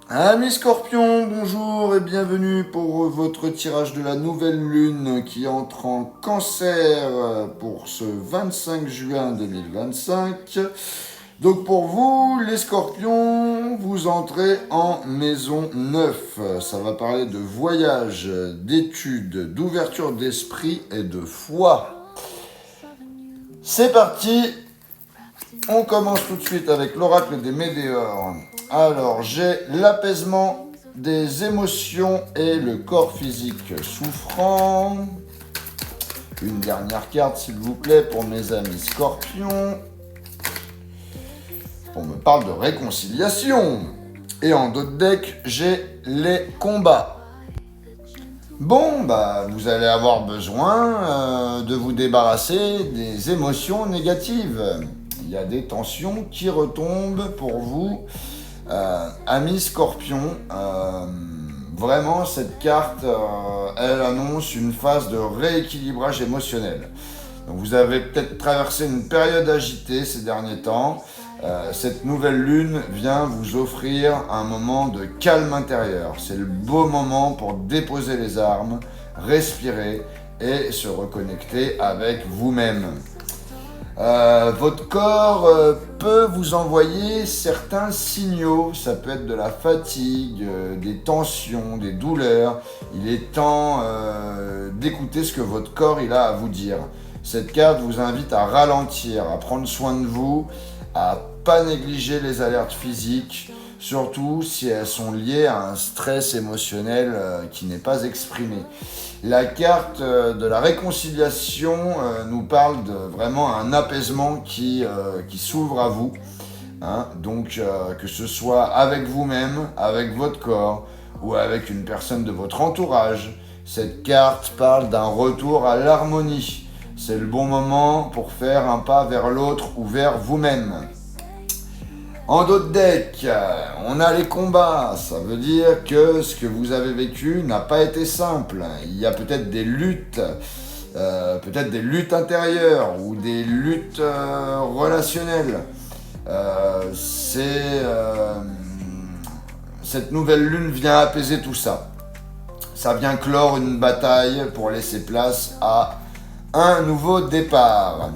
Amis Scorpions, bonjour et bienvenue pour votre tirage de la nouvelle lune qui entre en cancer pour ce 25 juin 2025. Donc pour vous, les Scorpions, vous entrez en maison 9. Ça va parler de voyage, d'études, d'ouverture d'esprit et de foi. C'est parti, on commence tout de suite avec l'oracle des Météores. Alors, j'ai l'apaisement des émotions et le corps physique souffrant. Une dernière carte, s'il vous plaît, pour mes amis Scorpions. On me parle de réconciliation. Et en dos de deck, j'ai les combats. Bon, vous allez avoir besoin de vous débarrasser des émotions négatives. Il y a des tensions qui retombent pour vous. Amis Scorpion, vraiment cette carte, elle annonce une phase de rééquilibrage émotionnel. Donc vous avez peut-être traversé une période agitée ces derniers temps. Cette nouvelle lune vient vous offrir un moment de calme intérieur. C'est le beau moment pour déposer les armes, respirer et se reconnecter avec vous-même. Votre corps peut vous envoyer certains signaux, ça peut être de la fatigue, des tensions, des douleurs. Il est temps d'écouter ce que votre corps il a à vous dire. Cette carte vous invite à ralentir, à prendre soin de vous, à pas négliger les alertes physiques, surtout si elles sont liées à un stress émotionnel qui n'est pas exprimé. La carte de la réconciliation nous parle de vraiment un apaisement qui s'ouvre à vous. Hein, donc que ce soit avec vous-même, avec votre corps ou avec une personne de votre entourage, cette carte parle d'un retour à l'harmonie. C'est le bon moment pour faire un pas vers l'autre ou vers vous-même. En dos de deck, on a les combats. Ça veut dire que ce que vous avez vécu n'a pas été simple. Il y a peut-être des luttes, intérieures ou des luttes relationnelles. Cette nouvelle lune vient apaiser tout ça. Ça vient clore une bataille pour laisser place à un nouveau départ.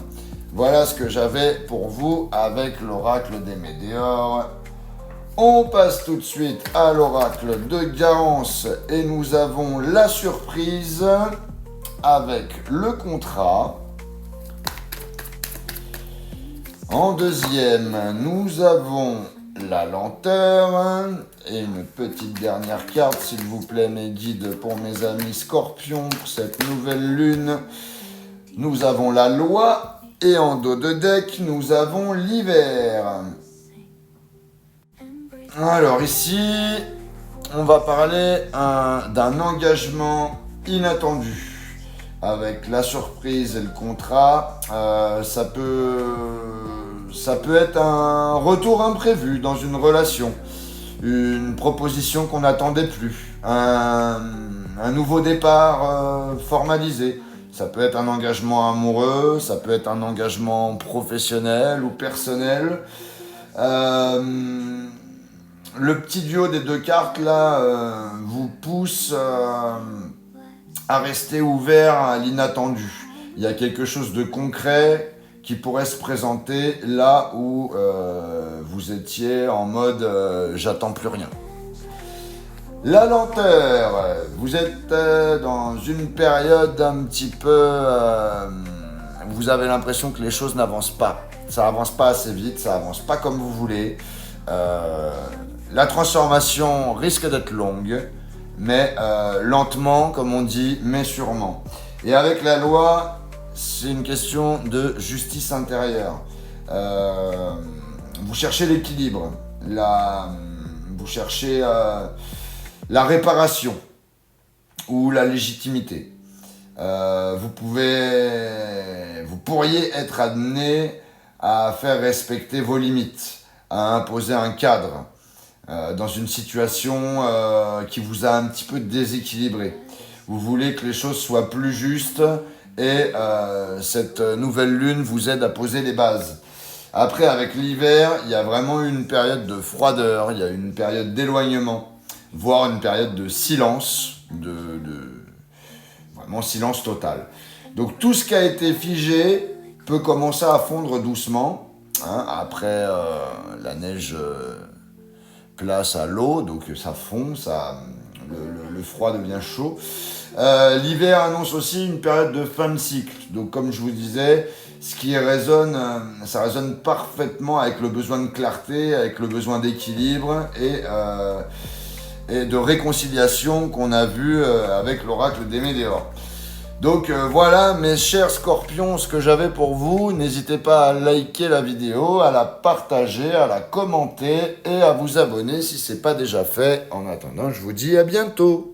Voilà ce que j'avais pour vous avec l'oracle des Météores. On passe tout de suite à l'oracle de Garance et nous avons la surprise avec le contrat. En deuxième, nous avons la lenteur et une petite dernière carte, s'il vous plaît, mes guides, pour mes amis Scorpions, pour cette nouvelle lune. Nous avons la loi. Et en dos de deck, nous avons l'hiver. Alors ici, on va parler d'un engagement inattendu. Avec la surprise et le contrat, ça peut être un retour imprévu dans une relation. Une proposition qu'on n'attendait plus. Un nouveau départ formalisé. Ça peut être un engagement amoureux, ça peut être un engagement professionnel ou personnel. Le petit duo des deux cartes là vous pousse à rester ouvert à l'inattendu. Il y a quelque chose de concret qui pourrait se présenter là où vous étiez en mode j'attends plus rien. La lenteur, vous êtes dans une période un petit peu... vous avez l'impression que les choses n'avancent pas. Ça avance pas assez vite, ça avance pas comme vous voulez. La transformation risque d'être longue, mais lentement, comme on dit, mais sûrement. Et avec la loi, c'est une question de justice intérieure. Vous cherchez l'équilibre, vous cherchez... la réparation ou la légitimité. Vous pourriez être amené à faire respecter vos limites, à imposer un cadre dans une situation qui vous a un petit peu déséquilibré. Vous voulez que les choses soient plus justes et cette nouvelle lune vous aide à poser les bases. Après, avec l'hiver, il y a vraiment une période de froideur, il y a une période d'éloignement, voire une période de silence, vraiment silence total. Donc tout ce qui a été figé peut commencer à fondre doucement. Hein, après, la neige place à l'eau, donc ça fond, le froid devient chaud. L'hiver annonce aussi une période de fin de cycle. Donc comme je vous disais, ce qui résonne, ça résonne parfaitement avec le besoin de clarté, avec le besoin d'équilibre et de réconciliation qu'on a vu avec l'oracle des Météores. Donc voilà mes chers scorpions, ce que j'avais pour vous. N'hésitez pas à liker la vidéo, à la partager, à la commenter et à vous abonner si ce n'est pas déjà fait. En attendant, je vous dis à bientôt.